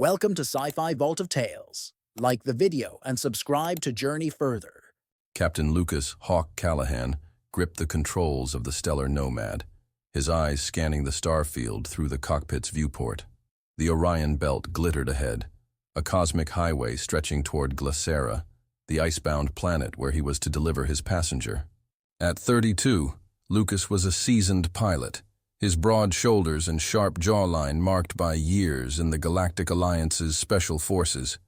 Welcome to Sci-Fi Vault of Tales. Like the video and subscribe to journey further. Captain Lucas "Hawk" Callahan gripped the controls of the stellar Nomad, his eyes scanning the star field through the cockpit's viewport. The Orion belt glittered ahead, a cosmic highway stretching toward Glacera, the icebound planet where he was to deliver his passenger. At 32, Lucas was a seasoned pilot, his broad shoulders and sharp jawline marked by years in the Galactic Alliance's special forces.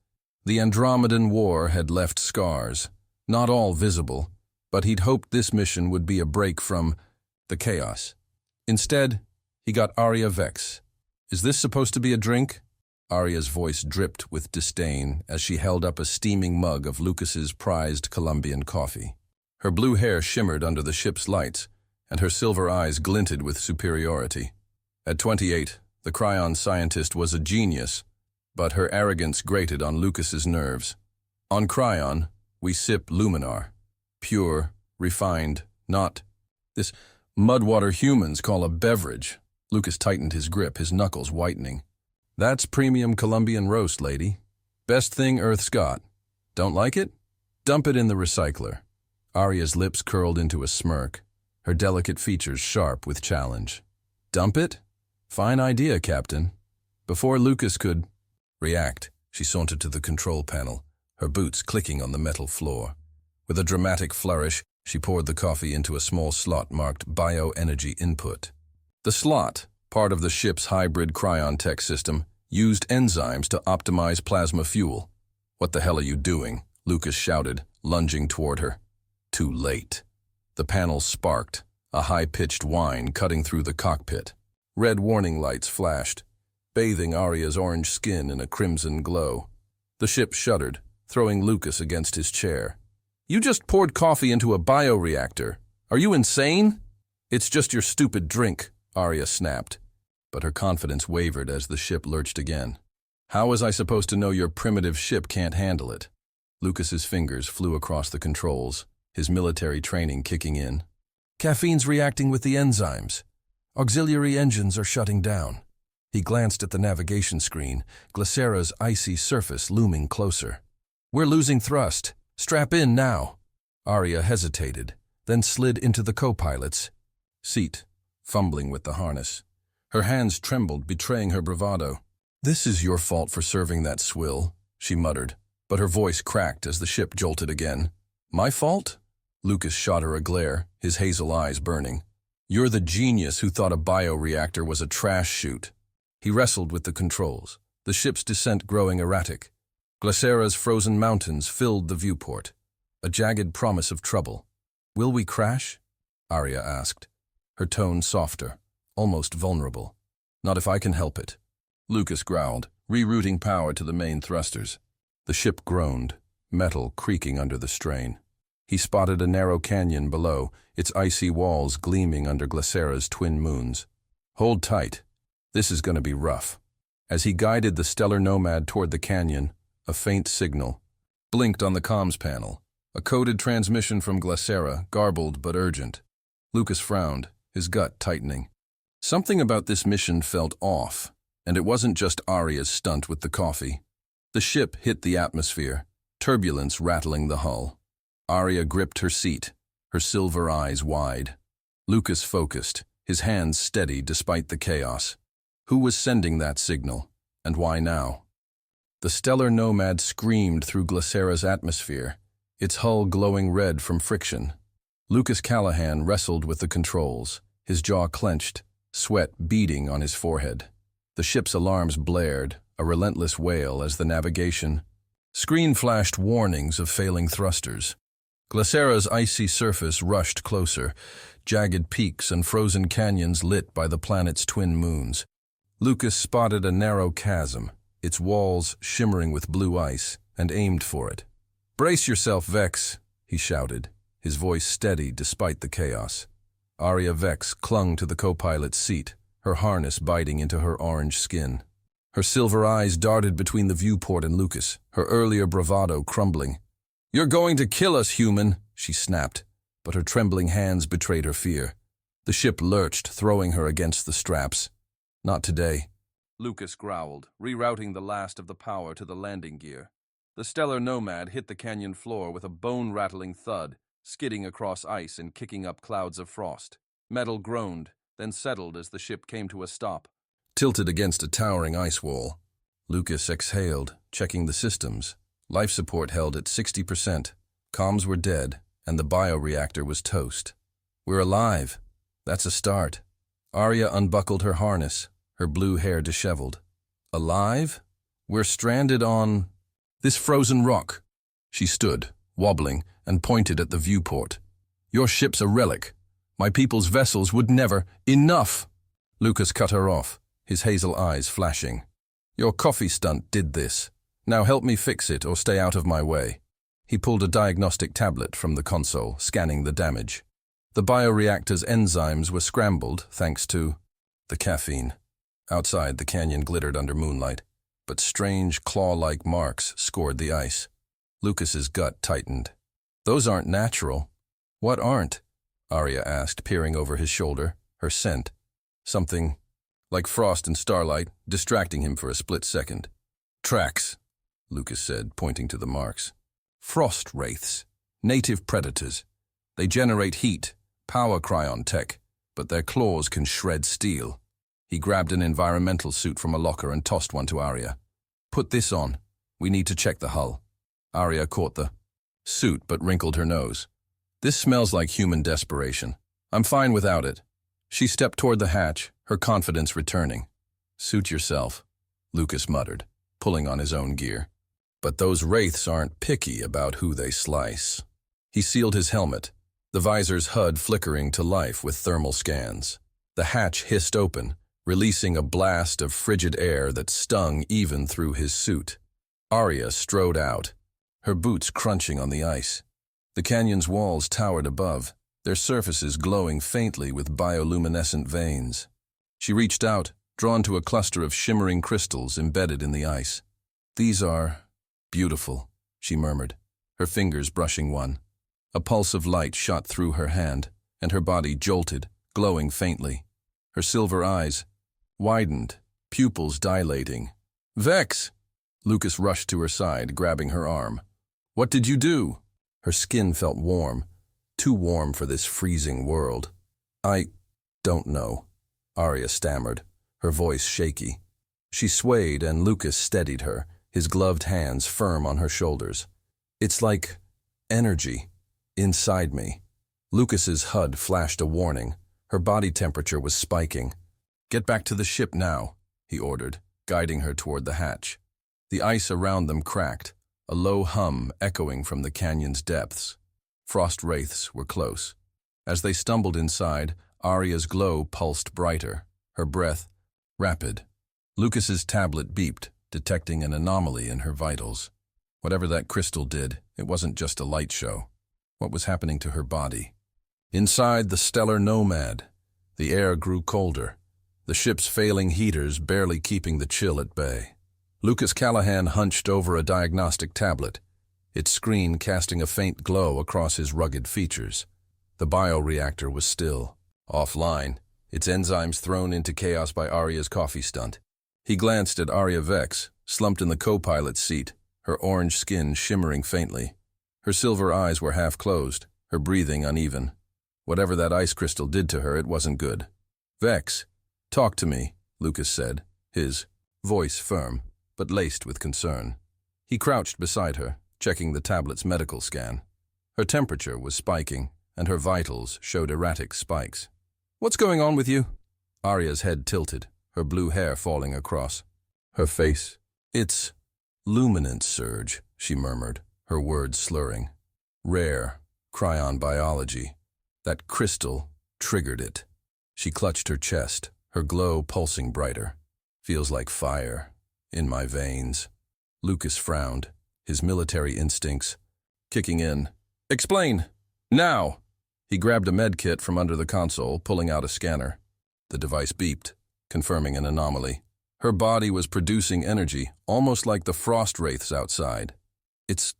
The Andromedan War had left scars, not all visible, but he'd hoped this mission would be a break from the chaos. Instead, he got Aria Vex. "Is this supposed to be a drink?" Aria's voice dripped with disdain as she held up a steaming mug of Lucas's prized Colombian coffee. Her blue hair shimmered under the ship's lights, and her silver eyes glinted with superiority. At 28, the Cryon scientist was a genius, but her arrogance grated on Lucas's nerves. On Cryon, we sip luminar, pure, refined, not this mudwater humans call a beverage. Lucas tightened his grip, his knuckles whitening. "That's premium Colombian roast, lady. Best thing Earth's got. Don't like it? Dump it in the recycler." Aria's lips curled into a smirk, her delicate features sharp with challenge. "Dump it? Fine idea, Captain." Before Lucas could react, she sauntered to the control panel, her boots clicking on the metal floor. With a dramatic flourish, she poured the coffee into a small slot marked bioenergy input. The slot, part of the ship's hybrid cryon tech system, used enzymes to optimize plasma fuel. "What the hell are you doing?" Lucas shouted, lunging toward her. Too late. The panel sparked, a high-pitched whine cutting through the cockpit. Red warning lights flashed, bathing Aria's orange skin in a crimson glow. The ship shuddered, throwing Lucas against his chair. "You just poured coffee into a bioreactor. Are you insane?" "It's just your stupid drink," Aria snapped, but her confidence wavered as the ship lurched again. "How was I supposed to know your primitive ship can't handle it?" Lucas's fingers flew across the controls, his military training kicking in. "Caffeine's reacting with the enzymes. Auxiliary engines are shutting down." He glanced at the navigation screen, Glacera's icy surface looming closer. "We're losing thrust. Strap in now." Aria hesitated, then slid into the co-pilot's seat, fumbling with the harness. Her hands trembled, betraying her bravado. "This is your fault for serving that swill," she muttered, but her voice cracked as the ship jolted again. "My fault?" Lucas shot her a glare, his hazel eyes burning. "You're the genius who thought a bioreactor was a trash chute." He wrestled with the controls, the ship's descent growing erratic. Glacera's frozen mountains filled the viewport, a jagged promise of trouble. "Will we crash?" Aria asked, her tone softer, almost vulnerable. "Not if I can help it." Lucas growled, rerouting power to the main thrusters. The ship groaned, metal creaking under the strain. He spotted a narrow canyon below, its icy walls gleaming under Glacera's twin moons. "Hold tight. This is going to be rough." As he guided the stellar Nomad toward the canyon, a faint signal blinked on the comms panel, a coded transmission from Glacera, garbled but urgent. Lucas frowned, his gut tightening. Something about this mission felt off, and it wasn't just Aria's stunt with the coffee. The ship hit the atmosphere, turbulence rattling the hull. Aria gripped her seat, her silver eyes wide. Lucas focused, his hands steady despite the chaos. Who was sending that signal, and why now? The stellar Nomad screamed through Glacera's atmosphere, its hull glowing red from friction. Lucas Callahan wrestled with the controls, his jaw clenched, sweat beading on his forehead. The ship's alarms blared, a relentless wail as the navigation screen flashed warnings of failing thrusters. Glacera's icy surface rushed closer, jagged peaks and frozen canyons lit by the planet's twin moons. Lucas spotted a narrow chasm, its walls shimmering with blue ice, and aimed for it. "Brace yourself, Vex," he shouted, his voice steady despite the chaos. Aria Vex clung to the co-pilot's seat, her harness biting into her orange skin. Her silver eyes darted between the viewport and Lucas, her earlier bravado crumbling. "You're going to kill us, human," she snapped, but her trembling hands betrayed her fear. The ship lurched, throwing her against the straps. "Not today." Lucas growled, rerouting the last of the power to the landing gear. The stellar nomad hit the canyon floor with a bone-rattling thud, skidding across ice and kicking up clouds of frost. Metal groaned, then settled as the ship came to a stop. Tilted against a towering ice wall, Lucas exhaled, checking the systems. Life support held at 60%. Comms were dead, and the bioreactor was toast. We're alive. That's a start. Aria unbuckled her harness, her blue hair disheveled. Alive? We're stranded on this frozen rock. She stood, wobbling, and pointed at the viewport. Your ship's a relic. My people's vessels would never— Enough! Lucas cut her off, his hazel eyes flashing. Your coffee stunt did this. Now help me fix it or stay out of my way. He pulled a diagnostic tablet from the console, scanning the damage. The bioreactor's enzymes were scrambled thanks to the caffeine. Outside, the canyon glittered under moonlight, but strange claw-like marks scored the ice. Lucas's gut tightened. Those aren't natural. What aren't? Aria asked, peering over his shoulder, her scent. Something like frost and starlight, distracting him for a split second. Tracks, Lucas said, pointing to the marks. Frost wraiths, native predators. They generate heat, power cryon tech, but their claws can shred steel. He grabbed an environmental suit from a locker and tossed one to Aria. Put this on. We need to check the hull. Aria caught the suit but wrinkled her nose. This smells like human desperation. I'm fine without it. She stepped toward the hatch, her confidence returning. Suit yourself, Lucas muttered, pulling on his own gear. But those wraiths aren't picky about who they slice. He sealed his helmet, the visor's HUD flickering to life with thermal scans. The hatch hissed open, releasing a blast of frigid air that stung even through his suit. Aria strode out, her boots crunching on the ice. The canyon's walls towered above, their surfaces glowing faintly with bioluminescent veins. She reached out, drawn to a cluster of shimmering crystals embedded in the ice. These are beautiful, she murmured, her fingers brushing one. A pulse of light shot through her hand, and her body jolted, glowing faintly. Her silver eyes widened, pupils dilating. Vex! Lucas rushed to her side, grabbing her arm. What did you do? Her skin felt warm, too warm for this freezing world. I don't know, Aria stammered, her voice shaky. She swayed and Lucas steadied her, his gloved hands firm on her shoulders. It's like energy inside me. Lucas's HUD flashed a warning. Her body temperature was spiking. Get back to the ship now, he ordered, guiding her toward the hatch. The ice around them cracked, a low hum echoing from the canyon's depths. Frost wraiths were close. As they stumbled inside, Aria's glow pulsed brighter, her breath rapid. Lucas's tablet beeped, detecting an anomaly in her vitals. Whatever that crystal did, it wasn't just a light show. What was happening to her body? Inside the stellar nomad, the air grew colder, the ship's failing heaters barely keeping the chill at bay. Lucas Callahan hunched over a diagnostic tablet, its screen casting a faint glow across his rugged features. The bioreactor was still, offline, its enzymes thrown into chaos by Aria's coffee stunt. He glanced at Aria Vex, slumped in the co-pilot's seat, her orange skin shimmering faintly. Her silver eyes were half closed, her breathing uneven. Whatever that ice crystal did to her, it wasn't good. Vex, talk to me, Lucas said, his voice firm, but laced with concern. He crouched beside her, checking the tablet's medical scan. Her temperature was spiking, and her vitals showed erratic spikes. What's going on with you? Aria's head tilted, her blue hair falling across. Her face. It's luminance surge, she murmured, her words slurring. Rare, cryon biology. That crystal triggered it. She clutched her chest, her glow pulsing brighter. Feels like fire in my veins. Lucas frowned, his military instincts kicking in. Explain! Now! He grabbed a med kit from under the console, pulling out a scanner. The device beeped, confirming an anomaly. Her body was producing energy, almost like the frost wraiths outside. It's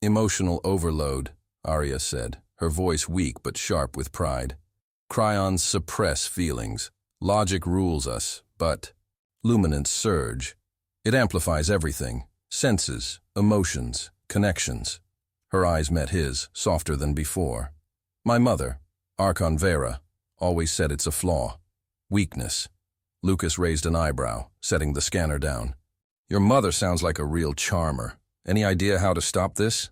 emotional overload, Aria said, her voice weak but sharp with pride. Cryons suppress feelings. Logic rules us, but luminance surge. It amplifies everything, senses, emotions, connections. Her eyes met his, softer than before. My mother, Archon Vera, always said it's a flaw. Weakness. Lucas raised an eyebrow, setting the scanner down. Your mother sounds like a real charmer. Any idea how to stop this?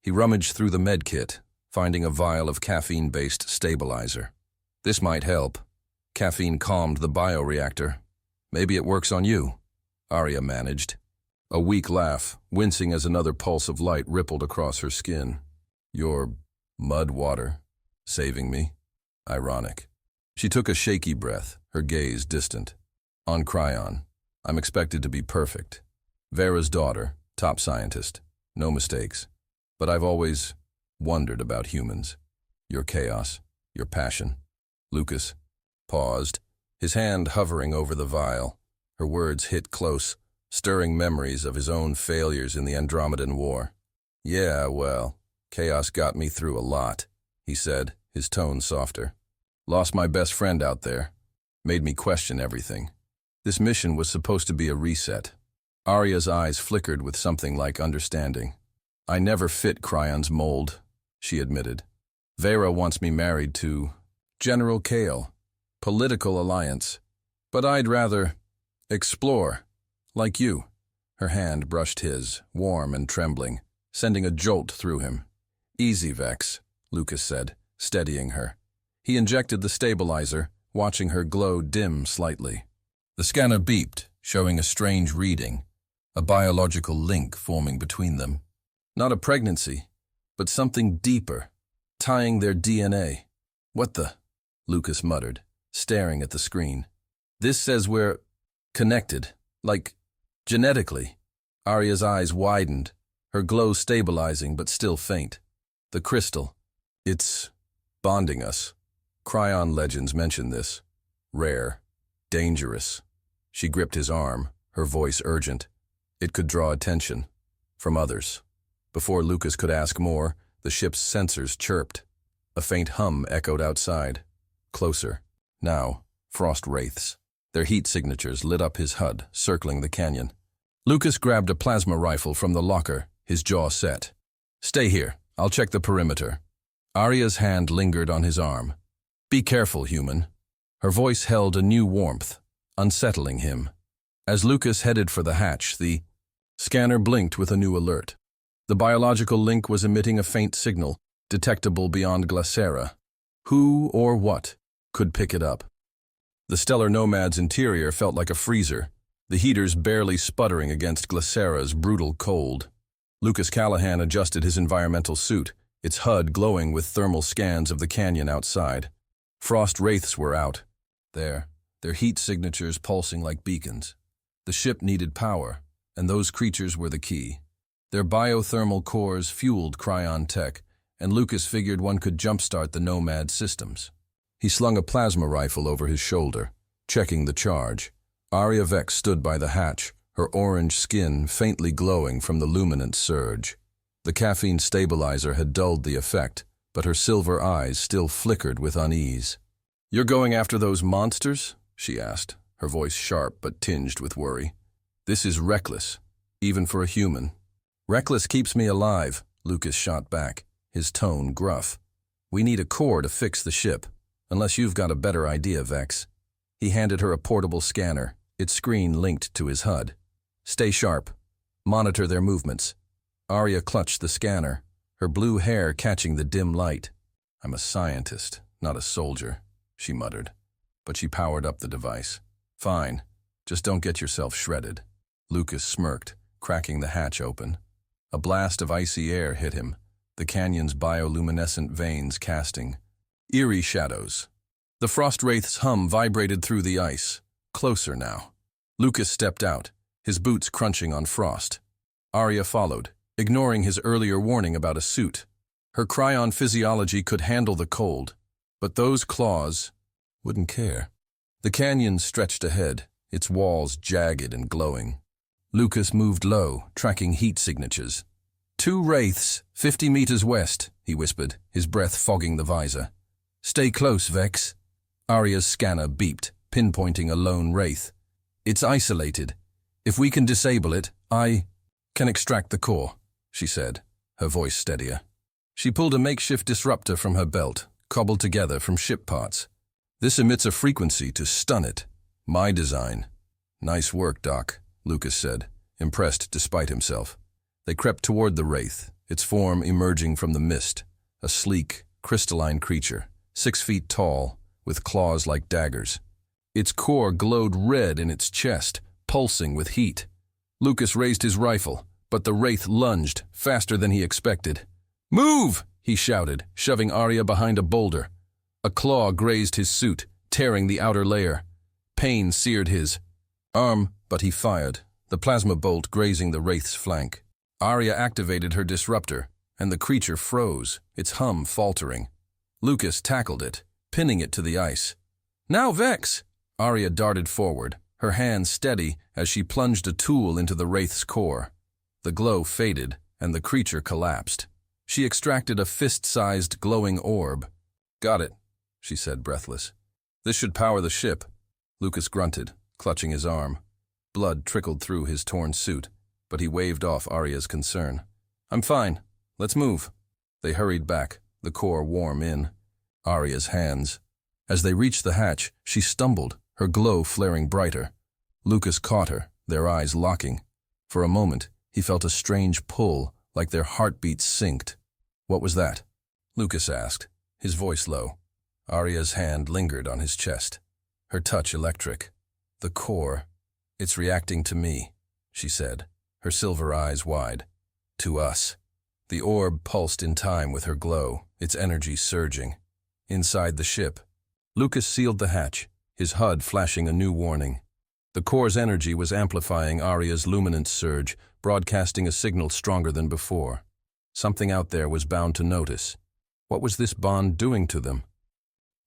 He rummaged through the med kit, finding a vial of caffeine-based stabilizer. This might help. Caffeine calmed the bioreactor. Maybe it works on you, Aria managed. A weak laugh, wincing as another pulse of light rippled across her skin. Your mud water, saving me? Ironic. She took a shaky breath, her gaze distant. On Cryon, I'm expected to be perfect. Vera's daughter, top scientist, no mistakes. But I've always wondered about humans. Your chaos, your passion. Lucas paused, his hand hovering over the vial. Her words hit close, stirring memories of his own failures in the Andromedan War. Yeah, well, chaos got me through a lot, he said, his tone softer. Lost my best friend out there. Made me question everything. This mission was supposed to be a reset. Aria's eyes flickered with something like understanding. I never fit Cryon's mold, she admitted. Vera wants me married to General Kale. Political alliance. But I'd rather explore, like you. Her hand brushed his, warm and trembling, sending a jolt through him. Easy, Vex, Lucas said, steadying her. He injected the stabilizer, watching her glow dim slightly. The scanner beeped, showing a strange reading, a biological link forming between them. Not a pregnancy, but something deeper, tying their DNA. What the? Lucas muttered, staring at the screen. This says we're connected, like genetically. Aria's eyes widened, her glow stabilizing but still faint. The crystal. It's bonding us. Cryon legends mention this. Rare. Dangerous. She gripped his arm, her voice urgent. It could draw attention. From others. Before Lucas could ask more, the ship's sensors chirped. A faint hum echoed outside. Closer. Now, frost wraiths. Their heat signatures lit up his HUD, circling the canyon. Lucas grabbed a plasma rifle from the locker, his jaw set. Stay here. I'll check the perimeter. Aria's hand lingered on his arm. Be careful, human. Her voice held a new warmth, unsettling him. As Lucas headed for the hatch, the scanner blinked with a new alert. The biological link was emitting a faint signal, detectable beyond Glacera. Who or what could pick it up? The stellar nomad's interior felt like a freezer, the heaters barely sputtering against Glacera's brutal cold. Lucas Callahan adjusted his environmental suit, its HUD glowing with thermal scans of the canyon outside. Frost wraiths were out. There, their heat signatures pulsing like beacons. The ship needed power, and those creatures were the key. Their biothermal cores fueled Cryon tech, and Lucas figured one could jumpstart the Nomad systems. He slung a plasma rifle over his shoulder, checking the charge. Aria Vex stood by the hatch, her orange skin faintly glowing from the luminance surge. The caffeine stabilizer had dulled the effect, but her silver eyes still flickered with unease. You're going after those monsters? She asked, her voice sharp but tinged with worry. This is reckless, even for a human. Reckless keeps me alive, Lucas shot back, his tone gruff. We need a core to fix the ship, unless you've got a better idea, Vex. He handed her a portable scanner, its screen linked to his HUD. Stay sharp. Monitor their movements. Aria clutched the scanner, her blue hair catching the dim light. I'm a scientist, not a soldier, she muttered. But she powered up the device. Fine, just don't get yourself shredded. Lucas smirked, cracking the hatch open. A blast of icy air hit him, the canyon's bioluminescent veins casting eerie shadows. The frost wraith's hum vibrated through the ice, closer now. Lucas stepped out, his boots crunching on frost. Aria followed, ignoring his earlier warning about a suit. Her cryon physiology could handle the cold, but those claws wouldn't care. The canyon stretched ahead, its walls jagged and glowing. Lucas moved low, tracking heat signatures. 2 wraiths, 50 meters west, he whispered, his breath fogging the visor. Stay close, Vex. Aria's scanner beeped, pinpointing a lone wraith. It's isolated. If we can disable it, I can extract the core, she said, her voice steadier. She pulled a makeshift disruptor from her belt, cobbled together from ship parts. This emits a frequency to stun it. My design. Nice work, Doc, Lucas said, impressed despite himself. They crept toward the wraith, its form emerging from the mist, a sleek, crystalline creature, 6 feet tall, with claws like daggers. Its core glowed red in its chest, pulsing with heat. Lucas raised his rifle, but the wraith lunged, faster than he expected. "Move!" he shouted, shoving Aria behind a boulder. A claw grazed his suit, tearing the outer layer. Pain seared his arm, but he fired, the plasma bolt grazing the wraith's flank. Aria activated her disruptor, and the creature froze, its hum faltering. Lucas tackled it, pinning it to the ice. "Now, Vex!" Aria darted forward, her hand steady as she plunged a tool into the wraith's core. The glow faded, and the creature collapsed. She extracted a fist-sized glowing orb. "Got it," she said, breathless. "This should power the ship." Lucas grunted, clutching his arm. Blood trickled through his torn suit, but he waved off Aria's concern. "I'm fine. Let's move." They hurried back, the core warm in. Aria's hands. As they reached the hatch, she stumbled, her glow flaring brighter. Lucas caught her, their eyes locking. For a moment, he felt a strange pull, like their heartbeats synced. "What was that?" Lucas asked, his voice low. Aria's hand lingered on his chest, her touch electric. "The core. It's reacting to me," she said, her silver eyes wide. "To us." The orb pulsed in time with her glow, its energy surging. Inside the ship, Lucas sealed the hatch, his HUD flashing a new warning. The core's energy was amplifying Aria's luminance surge, broadcasting a signal stronger than before. Something out there was bound to notice. What was this bond doing to them?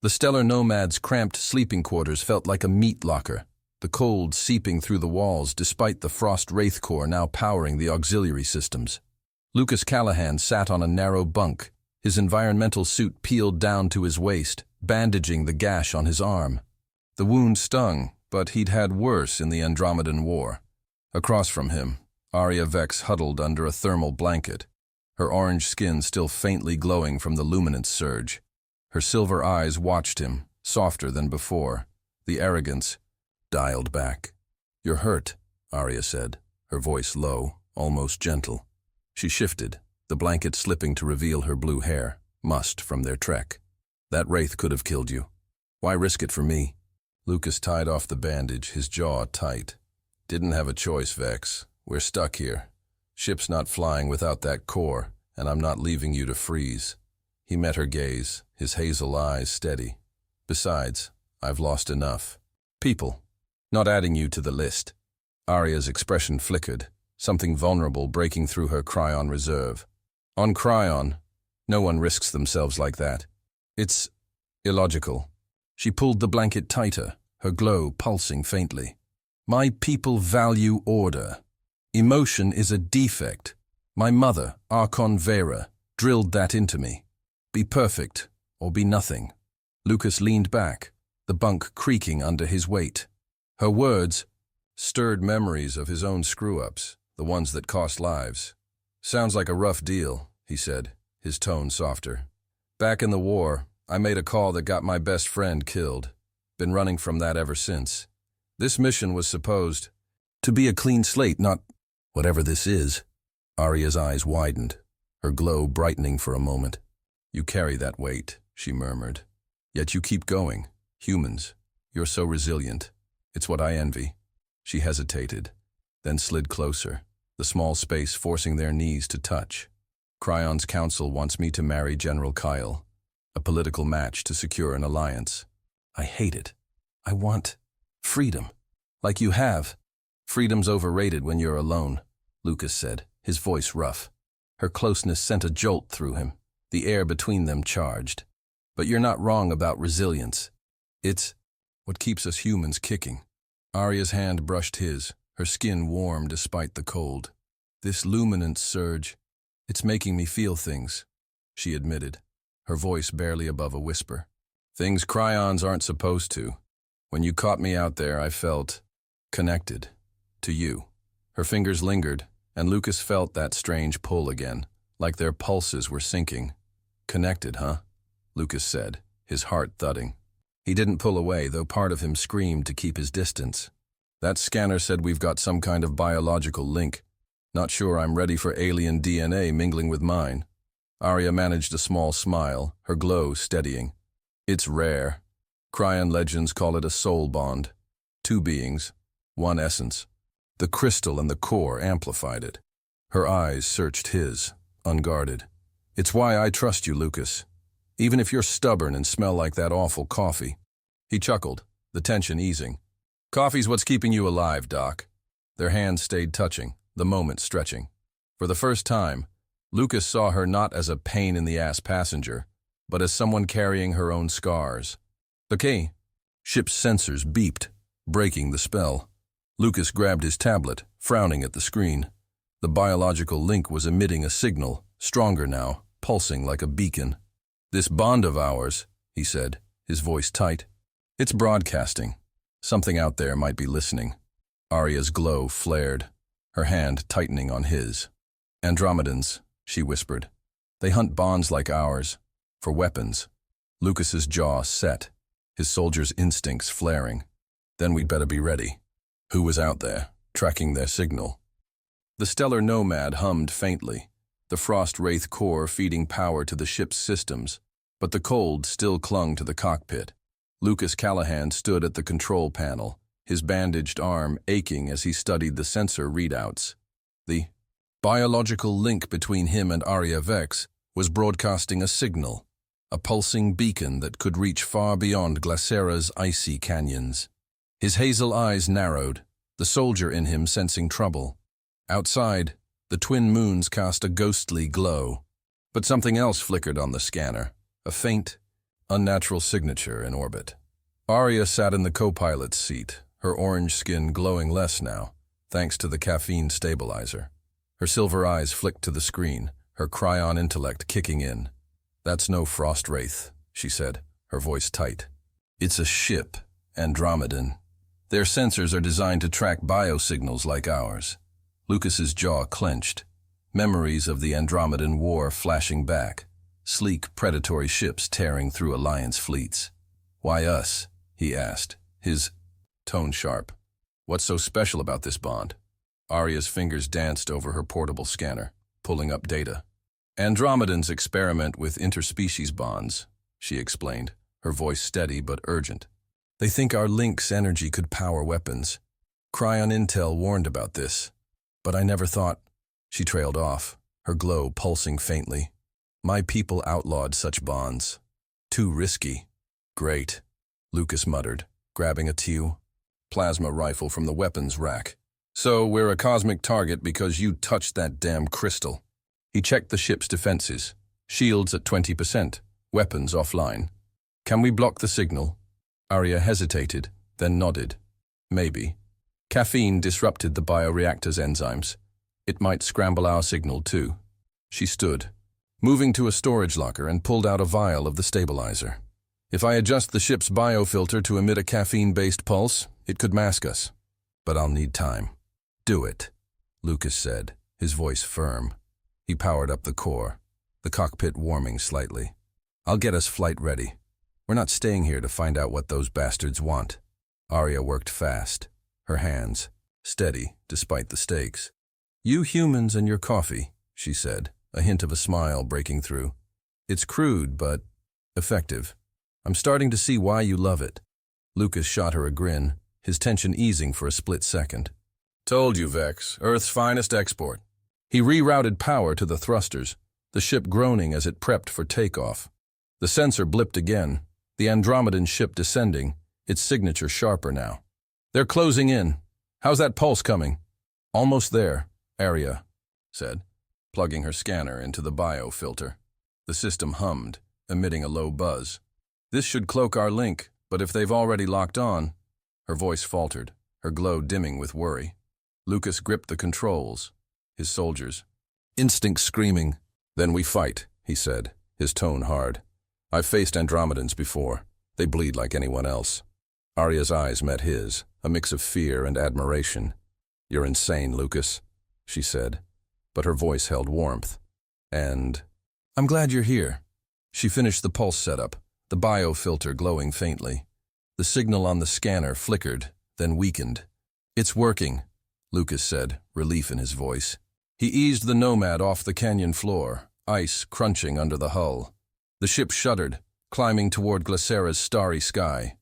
The stellar nomad's cramped sleeping quarters felt like a meat locker, the cold seeping through the walls despite the frost wraith core now powering the auxiliary systems. Lucas Callahan sat on a narrow bunk, his environmental suit peeled down to his waist, bandaging the gash on his arm. The wound stung, but he'd had worse in the Andromedan War. Across from him, Aria Vex huddled under a thermal blanket, her orange skin still faintly glowing from the luminance surge. Her silver eyes watched him, softer than before, the arrogance dialed back. "You're hurt," Aria said, her voice low, almost gentle. She shifted, the blanket slipping to reveal her blue hair, mussed from their trek. "That wraith could have killed you. Why risk it for me?" Lucas tied off the bandage, his jaw tight. "Didn't have a choice, Vex. We're stuck here. Ship's not flying without that core, and I'm not leaving you to freeze." He met her gaze, his hazel eyes steady. "Besides, I've lost enough. People. Not adding you to the list." Aria's expression flickered, something vulnerable breaking through her Cryon reserve. "On Cryon, no one risks themselves like that. It's illogical." She pulled the blanket tighter, her glow pulsing faintly. "My people value order. Emotion is a defect. My mother, Archon Vera, drilled that into me. Be perfect, or be nothing." Lucas leaned back, the bunk creaking under his weight. Her words stirred memories of his own screw-ups, the ones that cost lives. "Sounds like a rough deal," he said, his tone softer. "Back in the war, I made a call that got my best friend killed. Been running from that ever since. This mission was supposed to be a clean slate, not whatever this is." Aria's eyes widened, her glow brightening for a moment. "You carry that weight," she murmured. "Yet you keep going. Humans, you're so resilient. It's what I envy." She hesitated, then slid closer, the small space forcing their knees to touch. "Cryon's council wants me to marry General Kyle. A political match to secure an alliance. I hate it. I want freedom. Like you have." "Freedom's overrated when you're alone," Lucas said, his voice rough. Her closeness sent a jolt through him, the air between them charged. "But you're not wrong about resilience. It's what keeps us humans kicking." Aria's hand brushed his, her skin warm despite the cold. "This luminance surge, it's making me feel things," she admitted, her voice barely above a whisper. "Things Cryons aren't supposed to. When you caught me out there, I felt Connected. To you. Her fingers lingered, and Lucas felt that strange pull again, like their pulses were syncing. Connected, huh? Lucas said, his heart thudding. He didn't pull away, though part of him screamed to keep his distance. That scanner said we've got some kind of biological link. Not sure I'm ready for alien DNA mingling with mine. Aria managed a small smile, her glow steadying. It's rare. Cryon legends call it a soul bond. Two beings, one essence. The crystal and the core amplified it. Her eyes searched his, unguarded. It's why I trust you, Lucas. Even if you're stubborn and smell like that awful coffee. He chuckled, the tension easing. Coffee's what's keeping you alive, Doc. Their hands stayed touching, the moment stretching. For the first time, Lucas saw her not as a pain-in-the-ass passenger, but as someone carrying her own scars. Okay. Ship's sensors beeped, breaking the spell. Lucas grabbed his tablet, frowning at the screen. The biological link was emitting a signal, stronger now, pulsing like a beacon. This bond of ours, he said, his voice tight. It's broadcasting. Something out there might be listening. Aria's glow flared, her hand tightening on his. Andromedans, she whispered. They hunt bonds like ours, for weapons. Lucas's jaw set, his soldier's instincts flaring. Then we'd better be ready. Who was out there, tracking their signal? The stellar nomad hummed faintly, the frost wraith core feeding power to the ship's systems, but the cold still clung to the cockpit. Lucas Callahan stood at the control panel, his bandaged arm aching as he studied the sensor readouts. The biological link between him and Aria Vex was broadcasting a signal, a pulsing beacon that could reach far beyond Glacera's icy canyons. His hazel eyes narrowed, the soldier in him sensing trouble. Outside, the twin moons cast a ghostly glow. But something else flickered on the scanner, a faint, unnatural signature in orbit. Aria sat in the co-pilot's seat, her orange skin glowing less now, thanks to the caffeine stabilizer. Her silver eyes flicked to the screen, her cryon intellect kicking in. That's no frost wraith, she said, her voice tight. It's a ship, Andromedan. Their sensors are designed to track biosignals like ours. Lucas's jaw clenched, memories of the Andromedan War flashing back, sleek predatory ships tearing through Alliance fleets. Why us? He asked, his tone sharp. What's so special about this bond? Aria's fingers danced over her portable scanner, pulling up data. Andromedans experiment with interspecies bonds, she explained, her voice steady but urgent. They think our link's energy could power weapons. Cryon Intel warned about this, but I never thought. She trailed off, her glow pulsing faintly. My people outlawed such bonds. Too risky. Great, Lucas muttered, grabbing a TU plasma rifle from the weapons rack. So we're a cosmic target because you touched that damn crystal. He checked the ship's defenses. Shields at 20%, weapons offline. Can we block the signal? Aria hesitated, then nodded. Maybe. Caffeine disrupted the bioreactor's enzymes. It might scramble our signal too. She stood, moving to a storage locker and pulled out a vial of the stabilizer. If I adjust the ship's biofilter to emit a caffeine-based pulse, it could mask us. But I'll need time. Do it, Lucas said, his voice firm. He powered up the core, the cockpit warming slightly. I'll get us flight ready. We're not staying here to find out what those bastards want. Aria worked fast, her hands steady despite the stakes. You humans and your coffee, she said, a hint of a smile breaking through. It's crude, but effective. I'm starting to see why you love it. Lucas shot her a grin, his tension easing for a split second. Told you, Vex, Earth's finest export. He rerouted power to the thrusters, the ship groaning as it prepped for takeoff. The sensor blipped again, the Andromedan ship descending, its signature sharper now. They're closing in. How's that pulse coming? Almost there, Aria said, plugging her scanner into the biofilter. The system hummed, emitting a low buzz. This should cloak our link, but if they've already locked on... Her voice faltered, her glow dimming with worry. Lucas gripped the controls, his soldiers. Instinct screaming. Then we fight, he said, his tone hard. I've faced Andromedans before. They bleed like anyone else. Aria's eyes met his, a mix of fear and admiration. "You're insane, Lucas," she said, but her voice held warmth. "And I'm glad you're here." She finished the pulse setup, the biofilter glowing faintly. The signal on the scanner flickered, then weakened. "It's working," Lucas said, relief in his voice. He eased the Nomad off the canyon floor, ice crunching under the hull. The ship shuddered, climbing toward Glacera's starry sky.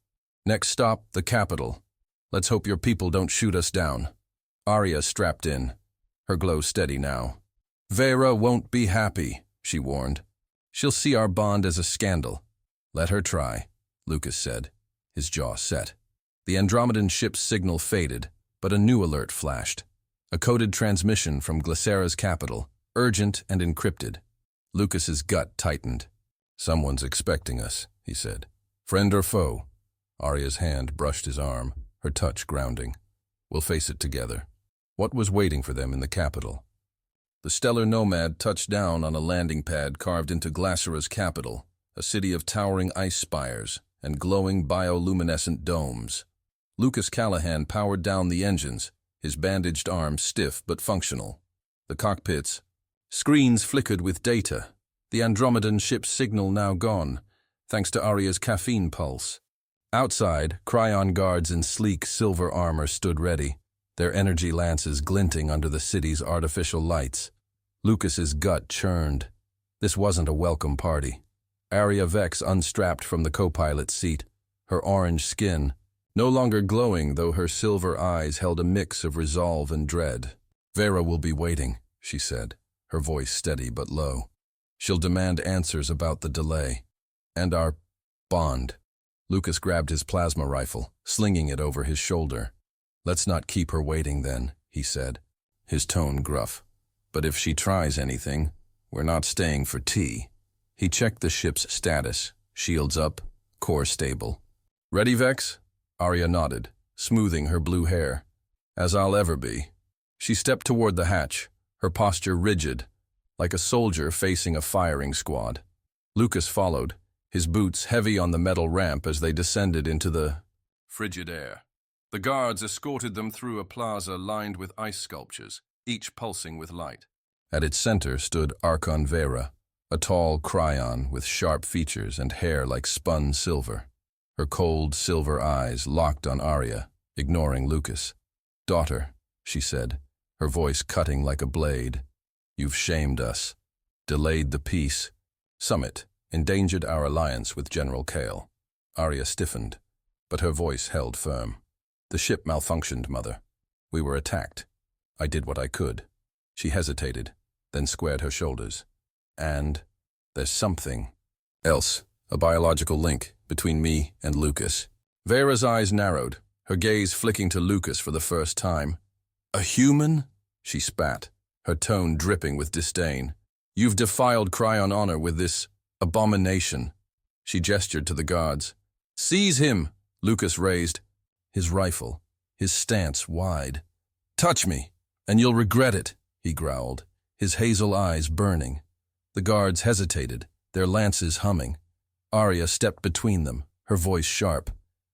"Next stop, the capital. Let's hope your people don't shoot us down." Aria strapped in, her glow steady now. "Vera won't be happy," she warned. "She'll see our bond as a scandal." "Let her try," Lucas said, his jaw set. The Andromedan ship's signal faded, but a new alert flashed. A coded transmission from Glacera's capital, urgent and encrypted. Lucas's gut tightened. "Someone's expecting us," he said. "Friend or foe?" Aria's hand brushed his arm, her touch grounding. "We'll face it together." What was waiting for them in the capital? The stellar Nomad touched down on a landing pad carved into Glacera's capital, a city of towering ice spires and glowing bioluminescent domes. Lucas Callahan powered down the engines, his bandaged arms stiff but functional. The cockpits. Screens flickered with data. The Andromedan ship's signal now gone, thanks to Aria's caffeine pulse. Outside, Cryon guards in sleek silver armor stood ready, their energy lances glinting under the city's artificial lights. Lucas's gut churned. This wasn't a welcome party. Aria Vex unstrapped from the co-pilot's seat, her orange skin, no longer glowing though her silver eyes held a mix of resolve and dread. "Vera will be waiting," she said, her voice steady but low. "She'll demand answers about the delay. And our bond." Lucas grabbed his plasma rifle, slinging it over his shoulder. "Let's not keep her waiting then," he said, his tone gruff. "But if she tries anything, we're not staying for tea." He checked the ship's status, shields up, core stable. "Ready, Vex?" Aria nodded, smoothing her blue hair. "As I'll ever be." She stepped toward the hatch, her posture rigid, like a soldier facing a firing squad. Lucas followed, his boots heavy on the metal ramp as they descended into the frigid air. The guards escorted them through a plaza lined with ice sculptures, each pulsing with light. At its center stood Archon Vera, a tall cryon with sharp features and hair like spun silver. Her cold silver eyes locked on Aria, ignoring Lucas. "Daughter," she said, her voice cutting like a blade. "You've shamed us, delayed the peace summit, endangered our alliance with General Kale." Aria stiffened, but her voice held firm. "The ship malfunctioned, Mother. We were attacked. I did what I could." She hesitated, then squared her shoulders. "And there's something else, a biological link between me and Lucas." Vera's eyes narrowed, her gaze flicking to Lucas for the first time. "A human?" she spat, her tone dripping with disdain. "You've defiled Cryon honor with this abomination." She gestured to the guards. "Seize him!" Lucas raised, his rifle, his stance wide. "Touch me, and you'll regret it," he growled, his hazel eyes burning. The guards hesitated, their lances humming. Aria stepped between them, her voice sharp.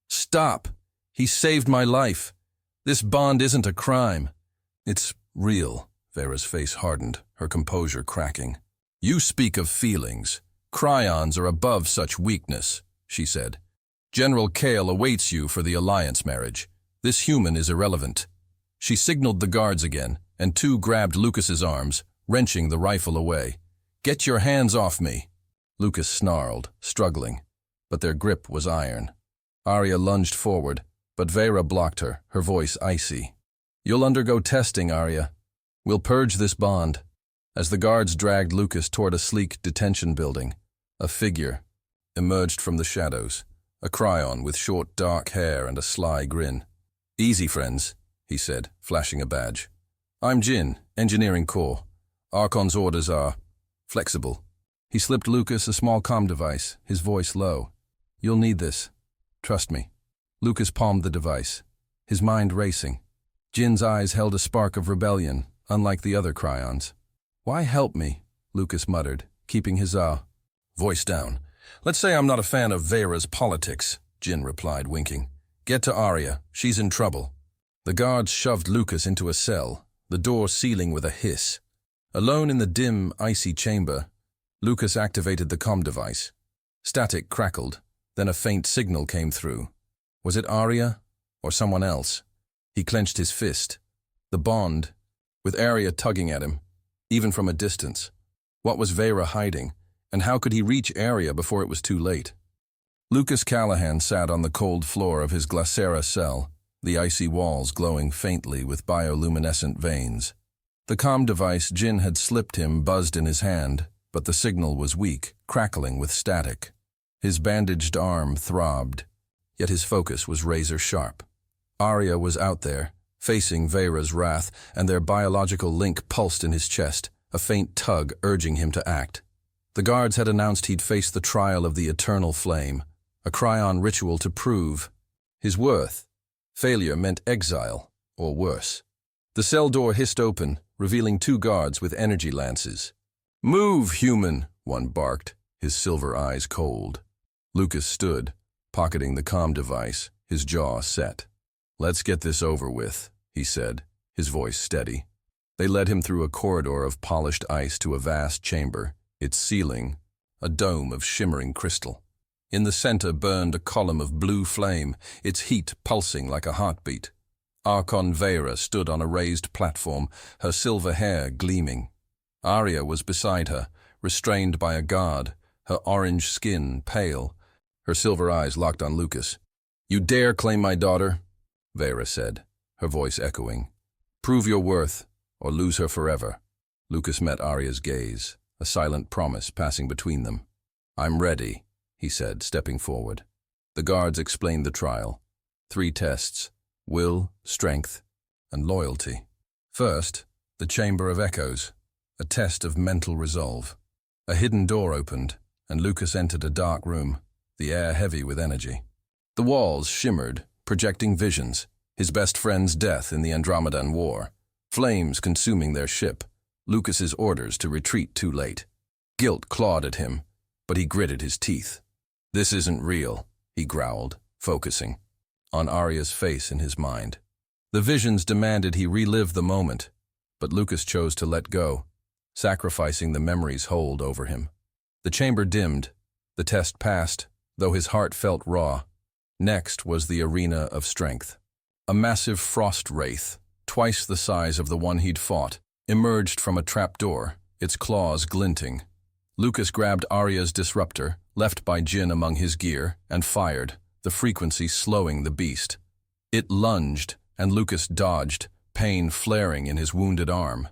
"Stop! He saved my life. This bond isn't a crime." "It's real." Vera's face hardened, her composure cracking. "You speak of feelings. Cryons are above such weakness," she said. "General Kale awaits you for the alliance marriage. This human is irrelevant." She signaled the guards again, and two grabbed Lucas's arms, wrenching the rifle away. "Get your hands off me!" Lucas snarled, struggling, but their grip was iron. Aria lunged forward, but Vera blocked her, her voice icy. "You'll undergo testing, Aria. We'll purge this bond." As the guards dragged Lucas toward a sleek detention building, a figure emerged from the shadows, a cryon with short dark hair and a sly grin. "Easy, friends," he said, flashing a badge. "I'm Jin, Engineering Corps. Archon's orders are flexible." He slipped Lucas a small comm device, his voice low. "You'll need this. Trust me." Lucas palmed the device, his mind racing. Jin's eyes held a spark of rebellion, unlike the other cryons. "Why help me?" Lucas muttered, keeping his voice down. "Let's say I'm not a fan of Vera's politics," Jin replied, winking. Get to Aria. She's in trouble. The guards shoved Lucas into a cell, the door sealing with a hiss. Alone in the dim, icy chamber, Lucas activated the comm device. Static crackled, then a faint signal came through. Was it Aria or someone else? He clenched his fist. The bond, with Aria tugging at him, even from a distance. What was Vera hiding, and how could he reach Aria before it was too late? Lucas Callahan sat on the cold floor of his Glacera cell, the icy walls glowing faintly with bioluminescent veins. The comm device Jin had slipped him buzzed in his hand, but the signal was weak, crackling with static. His bandaged arm throbbed, yet his focus was razor-sharp. Aria was out there, facing Vera's wrath, and their biological link pulsed in his chest, a faint tug urging him to act. The guards had announced he'd face the trial of the eternal flame, a cryon ritual to prove his worth. Failure meant exile, or worse. The cell door hissed open, revealing 2 guards with energy lances. "Move, human," one barked, his silver eyes cold. Lucas stood, pocketing the comm device, his jaw set. "Let's get this over with," he said, his voice steady. They led him through a corridor of polished ice to a vast chamber, its ceiling a dome of shimmering crystal. In the center burned a column of blue flame, its heat pulsing like a heartbeat. Archon Vera stood on a raised platform, her silver hair gleaming. Aria was beside her, restrained by a guard, her orange skin pale. Her silver eyes locked on Lucas. "You dare claim my daughter?" Vera said, her voice echoing. "Prove your worth, or lose her forever." Lucas met Aria's gaze, a silent promise passing between them. "I'm ready," he said, stepping forward. The guards explained the trial. 3 tests: will, strength, and loyalty. First, the Chamber of Echoes, a test of mental resolve. A hidden door opened, and Lucas entered a dark room, the air heavy with energy. The walls shimmered, projecting visions, his best friend's death in the Andromedan War, flames consuming their ship, Lucas's orders to retreat too late. Guilt clawed at him, but he gritted his teeth. "This isn't real," he growled, focusing on Aria's face in his mind. The visions demanded he relive the moment, but Lucas chose to let go, sacrificing the memory's hold over him. The chamber dimmed, the test passed, though his heart felt raw. Next was the arena of strength. A massive frost wraith, twice the size of the one he'd fought, emerged from a trapdoor, its claws glinting. Lucas grabbed Aria's disruptor, left by Jin among his gear, and fired, the frequency slowing the beast. It lunged, and Lucas dodged, pain flaring in his wounded arm.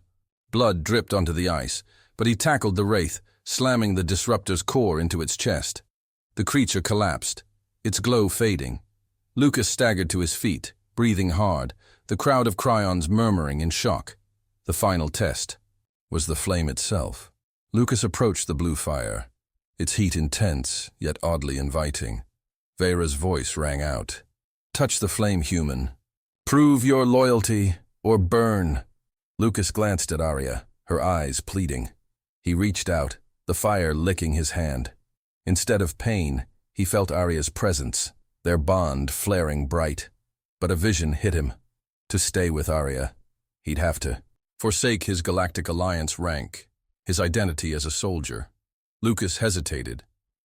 Blood dripped onto the ice, but he tackled the wraith, slamming the disruptor's core into its chest. The creature collapsed, its glow fading. Lucas staggered to his feet, breathing hard, the crowd of cryons murmuring in shock. The final test was the flame itself. Lucas approached the blue fire, its heat intense, yet oddly inviting. Vera's voice rang out. "Touch the flame, human. Prove your loyalty, or burn." Lucas glanced at Aria, her eyes pleading. He reached out, the fire licking his hand. Instead of pain, he felt Aria's presence, their bond flaring bright. But a vision hit him. To stay with Aria, he'd have to forsake his Galactic Alliance rank, his identity as a soldier. Lucas hesitated,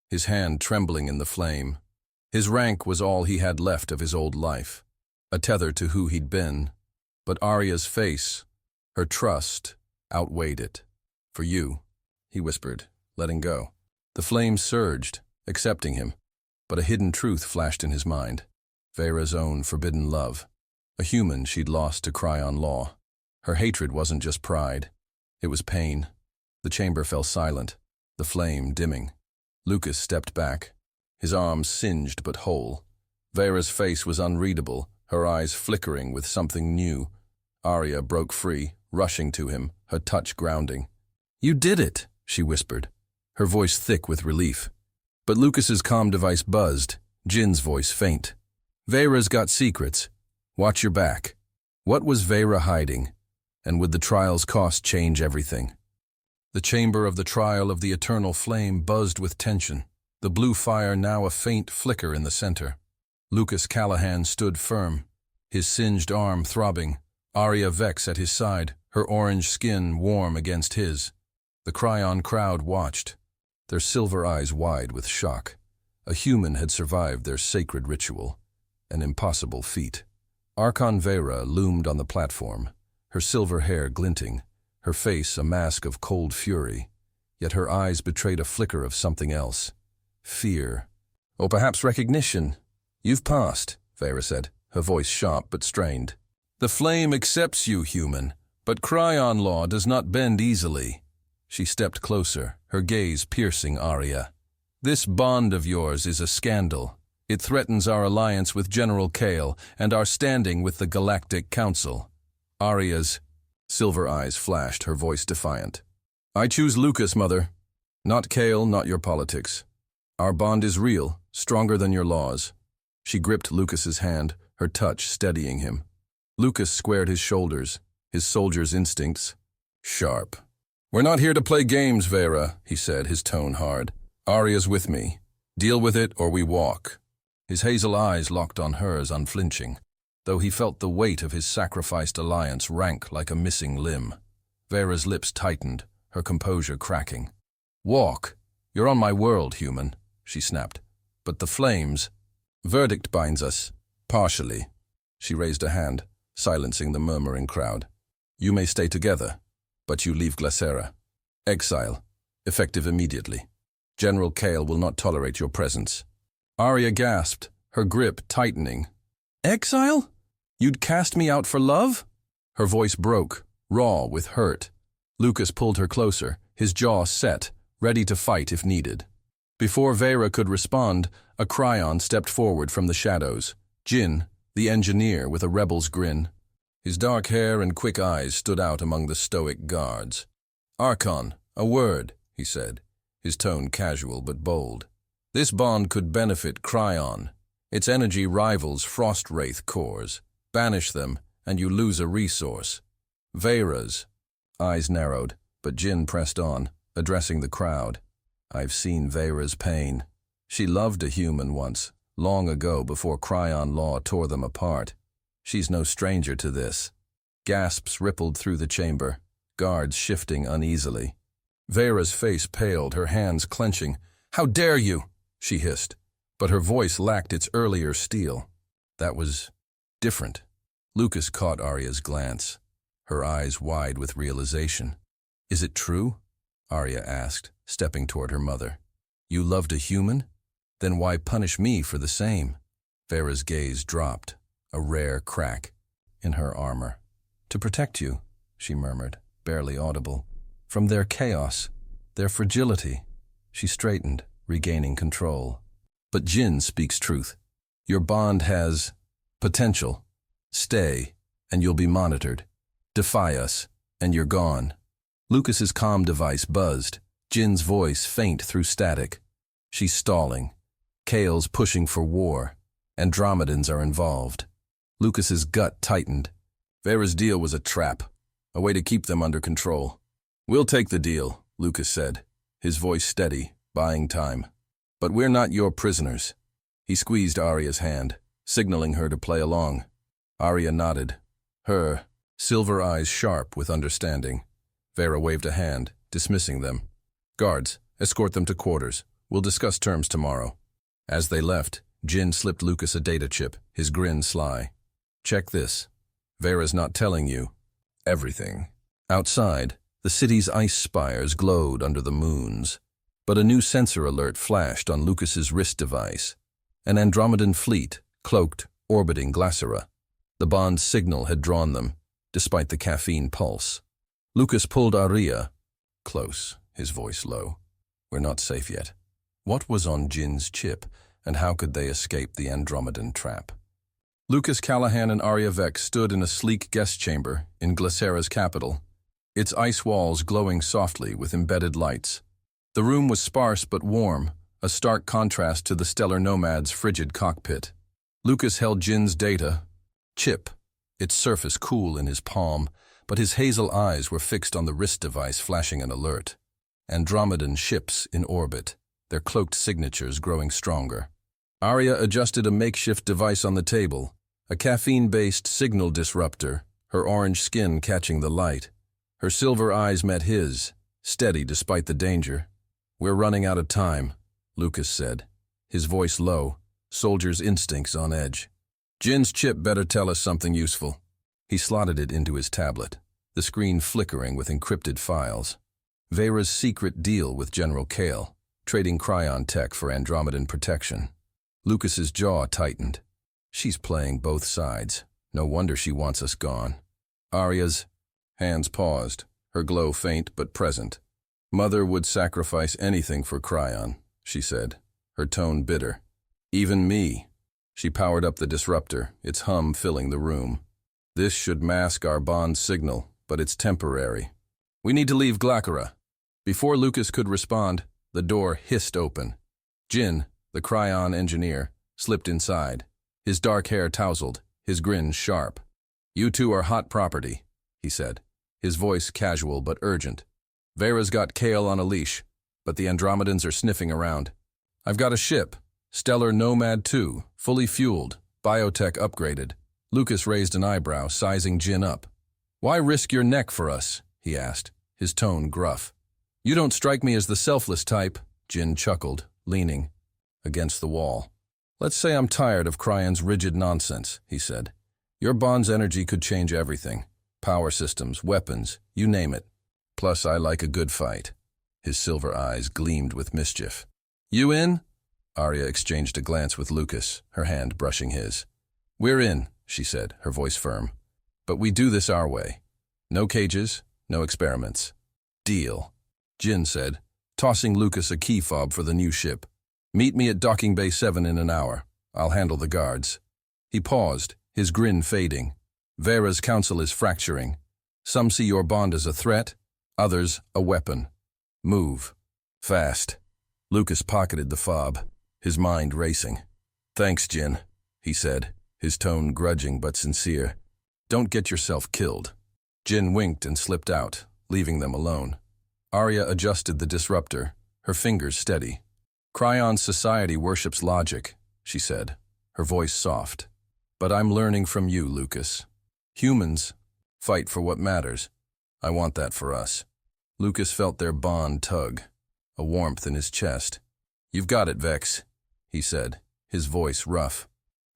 his hand trembling in the flame. His rank was all he had left of his old life, a tether to who he'd been. But Aria's face, her trust, outweighed it. "For you," he whispered, letting go. The flame surged, accepting him, but a hidden truth flashed in his mind. Vera's own forbidden love, a human she'd lost to cryon law. Her hatred wasn't just pride, it was pain. The chamber fell silent, the flame dimming. Lucas stepped back, his arms singed but whole. Vera's face was unreadable, her eyes flickering with something new. Aria broke free, rushing to him, her touch grounding. "You did it," she whispered, her voice thick with relief. But Lucas's comm device buzzed, Jin's voice faint. "Vera's got secrets. Watch your back." What was Vera hiding? And would the trial's cost change everything? The chamber of the trial of the eternal flame buzzed with tension, the blue fire now a faint flicker in the center. Lucas Callahan stood firm, his singed arm throbbing, Aria Vex at his side, her orange skin warm against his. The Cryon crowd watched, their silver eyes wide with shock. A human had survived their sacred ritual, an impossible feat. Archon Vera loomed on the platform, her silver hair glinting, her face a mask of cold fury, yet her eyes betrayed a flicker of something else. Fear. Or perhaps recognition. You've passed, Vera said, her voice sharp but strained. The flame accepts you, human, but Cryon law does not bend easily. She stepped closer, her gaze piercing Aria. This bond of yours is a scandal. It threatens our alliance with General Kale and our standing with the Galactic Council. Aria's silver eyes flashed, her voice defiant. I choose Lucas, Mother. Not Kale, not your politics. Our bond is real, stronger than your laws. She gripped Lucas's hand, her touch steadying him. Lucas squared his shoulders, his soldier's instincts sharp. We're not here to play games, Vera, he said, his tone hard. Aria's with me. Deal with it or we walk. His hazel eyes locked on hers, unflinching, though he felt the weight of his sacrificed alliance rank like a missing limb. Vera's lips tightened, her composure cracking. Walk. You're on my world, human, she snapped. But the flames. Verdict binds us. Partially. She raised a hand, silencing the murmuring crowd. You may stay together, but you leave Glacera. Exile. Effective immediately. General Kale will not tolerate your presence. Aria gasped, her grip tightening. Exile? You'd cast me out for love? Her voice broke, raw with hurt. Lucas pulled her closer, his jaw set, ready to fight if needed. Before Vera could respond, a Cryon stepped forward from the shadows. Jin, the engineer with a rebel's grin. His dark hair and quick eyes stood out among the stoic guards. Archon, a word, he said, his tone casual but bold. This bond could benefit Cryon. Its energy rivals frost wraith cores. Banish them, and you lose a resource. Vera's eyes narrowed, but Jin pressed on, addressing the crowd. I've seen Vera's pain. She loved a human once, long ago before Cryon law tore them apart. She's no stranger to this. Gasps rippled through the chamber, guards shifting uneasily. Vera's face paled, her hands clenching. How dare you? She hissed, but her voice lacked its earlier steel. That was different. Lucas caught Aria's glance, her eyes wide with realization. Is it true? Aria asked, stepping toward her mother. You loved a human? Then why punish me for the same? Vera's gaze dropped, a rare crack in her armor. To protect you, she murmured, barely audible. From their chaos, their fragility. She straightened, regaining control. But Jin speaks truth. Your bond has potential. Stay, and you'll be monitored. Defy us, and you're gone. Lucas's comm device buzzed, Jin's voice faint through static. She's stalling. Kale's pushing for war. Andromedans are involved. Lucas's gut tightened. Vera's deal was a trap, a way to keep them under control. We'll take the deal, Lucas said, his voice steady, buying time. But we're not your prisoners. He squeezed Aria's hand, signaling her to play along. Aria nodded, her silver eyes sharp with understanding. Vera waved a hand, dismissing them. Guards, escort them to quarters. We'll discuss terms tomorrow. As they left, Jin slipped Lucas a data chip, his grin sly. Check this. Vera's not telling you everything. Outside, the city's ice spires glowed under the moons. But a new sensor alert flashed on Lucas's wrist device. An Andromedan fleet, cloaked, orbiting Glacera. The bond's signal had drawn them, despite the caffeine pulse. Lucas pulled Aria close, his voice low. We're not safe yet. What was on Jin's chip, and how could they escape the Andromedan trap? Lucas Callahan and Aria Vex stood in a sleek guest chamber in Glacera's capital, its ice walls glowing softly with embedded lights. The room was sparse but warm, a stark contrast to the stellar nomad's frigid cockpit. Lucas held Jin's data chip, its surface cool in his palm, but his hazel eyes were fixed on the wrist device flashing an alert. Andromedan ships in orbit, their cloaked signatures growing stronger. Aria adjusted a makeshift device on the table, a caffeine-based signal disruptor, her orange skin catching the light. Her silver eyes met his, steady despite the danger. "We're running out of time," Lucas said, his voice low, soldier's instincts on edge. "Jin's chip better tell us something useful." He slotted it into his tablet, the screen flickering with encrypted files. Vera's secret deal with General Kale, trading cryon tech for Andromedan protection. Lucas's jaw tightened. She's playing both sides. No wonder she wants us gone. Aria's hands paused, her glow faint but present. "Mother would sacrifice anything for cryon," she said, her tone bitter. "Even me." She powered up the disruptor, its hum filling the room. "This should mask our bond signal, but it's temporary. We need to leave Glacera." Before Lucas could respond, the door hissed open. Jin, the cryon engineer, slipped inside, his dark hair tousled, his grin sharp. "You two are hot property," he said, his voice casual but urgent. "Vera's got Kale on a leash, but the Andromedans are sniffing around. I've got a ship, Stellar Nomad 2, fully fueled, biotech upgraded." Lucas raised an eyebrow, sizing Jin up. "Why risk your neck for us?" he asked, his tone gruff. "You don't strike me as the selfless type," Jin chuckled, leaning against the wall. "Let's say I'm tired of Cryon's rigid nonsense," he said. "Your bond's energy could change everything. Power systems, weapons, you name it. Plus, I like a good fight." His silver eyes gleamed with mischief. "You in?" Aria exchanged a glance with Lucas, her hand brushing his. "We're in," she said, her voice firm. "But we do this our way. No cages, no experiments." "Deal," Jin said, tossing Lucas a key fob for the new ship. "Meet me at Docking Bay 7 in an hour. I'll handle the guards." He paused, his grin fading. "Vera's counsel is fracturing. Some see your bond as a threat, others a weapon. Move. Fast." Lucas pocketed the fob, his mind racing. "Thanks, Jin," he said, his tone grudging but sincere. "Don't get yourself killed." Jin winked and slipped out, leaving them alone. Aria adjusted the disruptor, her fingers steady. "Cryon society worships logic," she said, her voice soft. "But I'm learning from you, Lucas. Humans fight for what matters. I want that for us." Lucas felt their bond tug, a warmth in his chest. "You've got it, Vex," he said, his voice rough.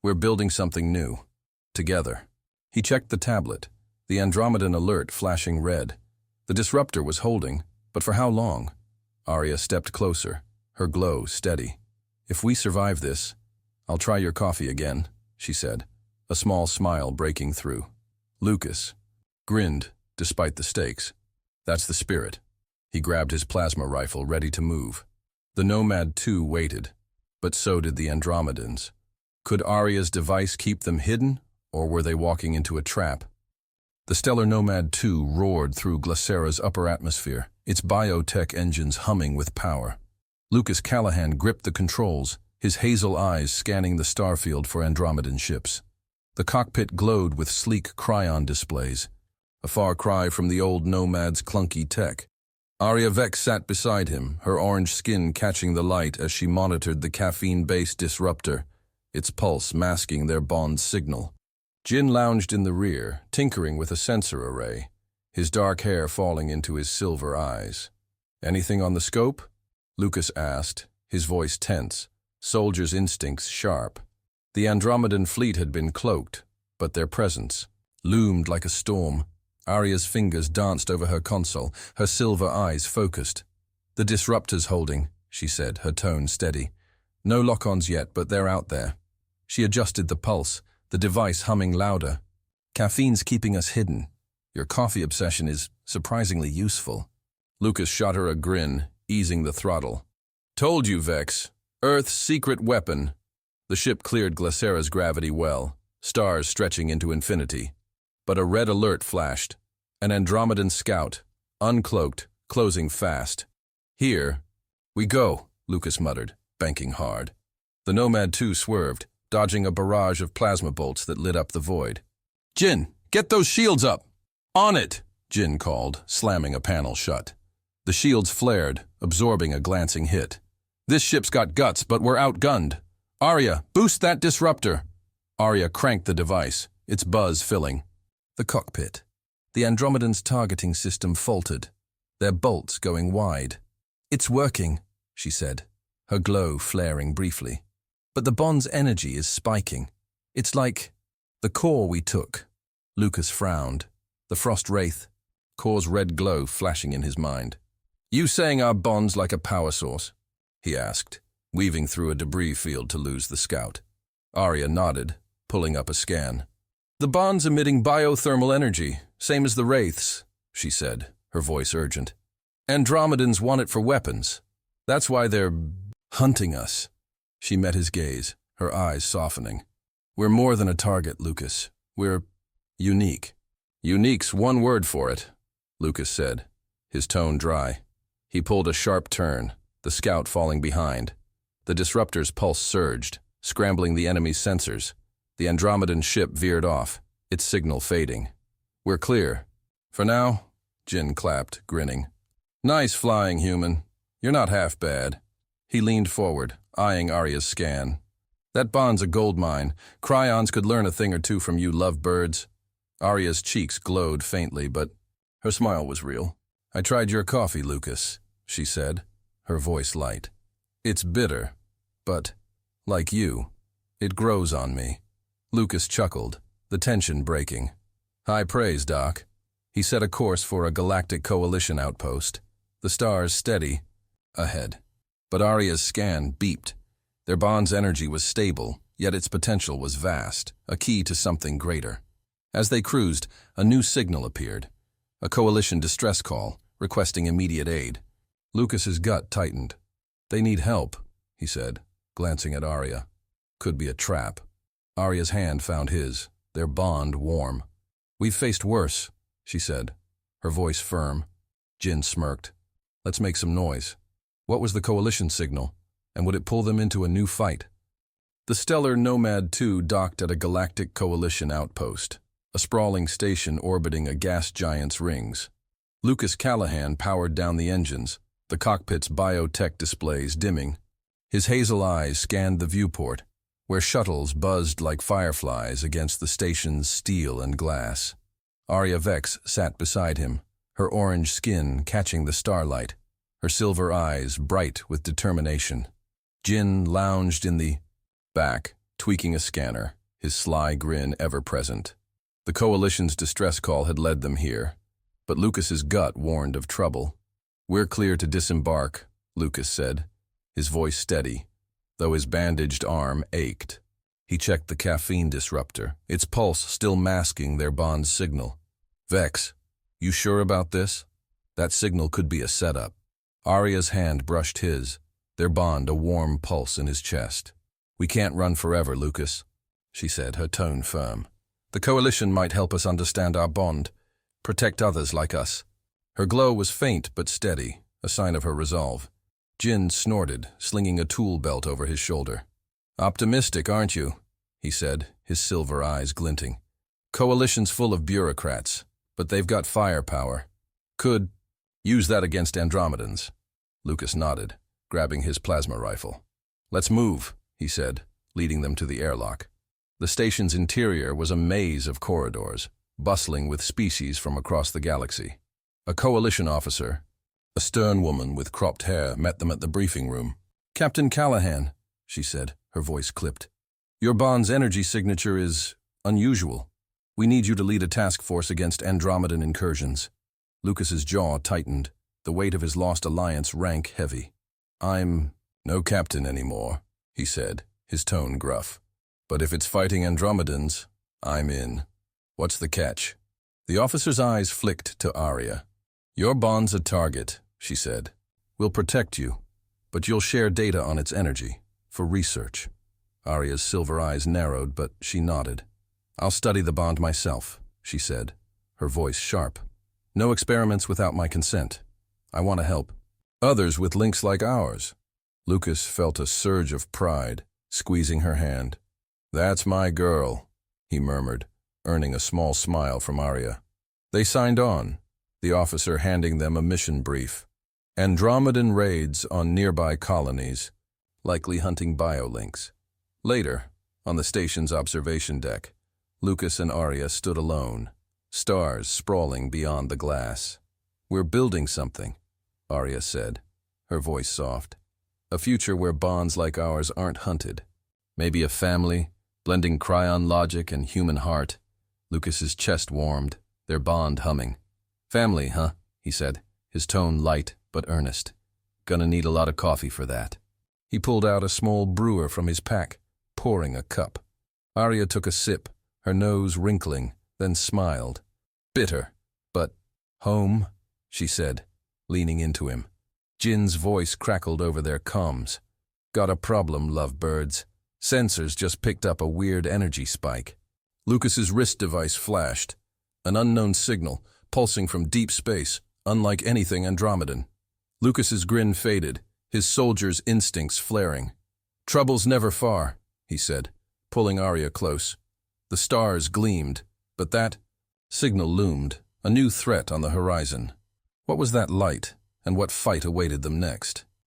"We're building something new. Together." He checked the tablet, the Andromedan alert flashing red. The disruptor was holding, but for how long? Aria stepped closer, her glow steady. "If we survive this, I'll try your coffee again," she said, a small smile breaking through. Lucas grinned, despite the stakes. "That's the spirit." He grabbed his plasma rifle, ready to move. The Nomad 2 waited, but so did the Andromedans. Could Aria's device keep them hidden, or were they walking into a trap? The Stellar Nomad 2 roared through Glacera's upper atmosphere, its biotech engines humming with power. Lucas Callahan gripped the controls, his hazel eyes scanning the starfield for Andromedan ships. The cockpit glowed with sleek cryon displays, a far cry from the old Nomad's clunky tech. Aria Vex sat beside him, her orange skin catching the light as she monitored the caffeine-based disruptor, its pulse masking their bond signal. Jin lounged in the rear, tinkering with a sensor array, his dark hair falling into his silver eyes. "Anything on the scope?" Lucas asked, his voice tense, soldier's instincts sharp. The Andromedan fleet had been cloaked, but their presence loomed like a storm. Aria's fingers danced over her console, her silver eyes focused. "The disruptor's holding," she said, her tone steady. "No lock-ons yet, but they're out there." She adjusted the pulse, the device humming louder. "Caffeine's keeping us hidden. Your coffee obsession is surprisingly useful." Lucas shot her a grin, easing the throttle. "Told you, Vex. Earth's secret weapon." The ship cleared Glacera's gravity well, stars stretching into infinity. But a red alert flashed. An Andromedan scout, uncloaked, closing fast. "Here we go," Lucas muttered, banking hard. The Nomad 2 swerved, dodging a barrage of plasma bolts that lit up the void. "Jin, get those shields up!" "On it!" Jin called, slamming a panel shut. The shields flared, absorbing a glancing hit. "This ship's got guts, but we're outgunned. Aria, boost that disruptor! Aria cranked the device, its buzz filling. The cockpit. The Andromedans' targeting system faltered, their bolts going wide. It's working, she said, her glow flaring briefly. But the bond's energy is spiking. It's like the core we took. Lucas frowned. The frost wraith, core's red glow flashing in his mind. You saying our bond's like a power source? He asked, weaving through a debris field to lose the scout. Aria nodded, pulling up a scan. The bond's emitting biothermal energy, same as the wraiths, she said, her voice urgent. Andromedans want it for weapons. That's why they're hunting us. She met his gaze, her eyes softening. We're more than a target, Lucas. We're unique. Unique's one word for it, Lucas said, his tone dry. He pulled a sharp turn, the scout falling behind. The disruptor's pulse surged, scrambling the enemy's sensors. The Andromedan ship veered off, its signal fading. We're clear. For now, Jin clapped, grinning. Nice flying, human. You're not half bad. He leaned forward, eyeing Aria's scan. That bond's a gold mine. Cryons could learn a thing or two from you lovebirds. Aria's cheeks glowed faintly, but her smile was real. I tried your coffee, Lucas, she said, her voice light. It's bitter, but, like you, it grows on me. Lucas chuckled, the tension breaking. High praise, Doc. He set a course for a galactic coalition outpost. The stars steady, ahead. But Aria's scan beeped. Their bond's energy was stable, yet its potential was vast, a key to something greater. As they cruised, a new signal appeared. A coalition distress call, requesting immediate aid. Lucas's gut tightened. They need help, he said, glancing at Aria. Could be a trap. Aria's hand found his, their bond warm. We've faced worse, she said, her voice firm. Jin smirked. Let's make some noise. What was the coalition signal, and would it pull them into a new fight? The stellar Nomad 2 docked at a galactic coalition outpost, a sprawling station orbiting a gas giant's rings. Lucas Callahan powered down the engines, the cockpit's biotech displays dimming. His hazel eyes scanned the viewport, where shuttles buzzed like fireflies against the station's steel and glass. Aria Vex sat beside him, her orange skin catching the starlight, her silver eyes bright with determination. Jin lounged in the back, tweaking a scanner, his sly grin ever present. The coalition's distress call had led them here, but Lucas's gut warned of trouble. We're clear to disembark, Lucas said, his voice steady, though his bandaged arm ached. He checked the caffeine disruptor, its pulse still masking their bond's signal. Vex, you sure about this? That signal could be a setup. Aria's hand brushed his, their bond a warm pulse in his chest. We can't run forever, Lucas, she said, her tone firm. The coalition might help us understand our bond, protect others like us. Her glow was faint but steady, a sign of her resolve. Jin snorted, slinging a tool belt over his shoulder. Optimistic, aren't you? He said, his silver eyes glinting. Coalition's full of bureaucrats, but they've got firepower. Could use that against Andromedans. Lucas nodded, grabbing his plasma rifle. Let's move, he said, leading them to the airlock. The station's interior was a maze of corridors, bustling with species from across the galaxy. A coalition officer, a stern woman with cropped hair, met them at the briefing room. Captain Callahan, she said, her voice clipped. Your bond's energy signature is unusual. We need you to lead a task force against Andromedan incursions. Lucas's jaw tightened, the weight of his lost alliance rank heavy. I'm no captain anymore, he said, his tone gruff. But if it's fighting Andromedans, I'm in. What's the catch? The officer's eyes flicked to Aria. Your bond's a target, she said. We'll protect you, but you'll share data on its energy, for research. Aria's silver eyes narrowed, but she nodded. I'll study the bond myself, she said, her voice sharp. No experiments without my consent. I want to help. Others with links like ours. Lucas felt a surge of pride, squeezing her hand. That's my girl, he murmured, earning a small smile from Aria. They signed on, the officer handing them a mission brief. Andromedan raids on nearby colonies, likely hunting biolinks. Later, on the station's observation deck, Lucas and Aria stood alone, stars sprawling beyond the glass. "We're building something," Aria said, her voice soft. "A future where bonds like ours aren't hunted. Maybe a family, blending cryon logic and human heart." Lucas's chest warmed, their bond humming. "Family, huh?" he said, his tone light but earnest. "Gonna need a lot of coffee for that." He pulled out a small brewer from his pack, pouring a cup. Aria took a sip, her nose wrinkling, then smiled. "Bitter, but home," she said, leaning into him. Jin's voice crackled over their comms. "Got a problem, lovebirds. Sensors just picked up a weird energy spike." Lucas's wrist device flashed, an unknown signal, pulsing from deep space, unlike anything Andromedan. Lucas's grin faded, his soldier's instincts flaring. "Trouble's never far," he said, pulling Aria close. The stars gleamed, but that signal loomed, a new threat on the horizon. What was that light, and what fight awaited them next?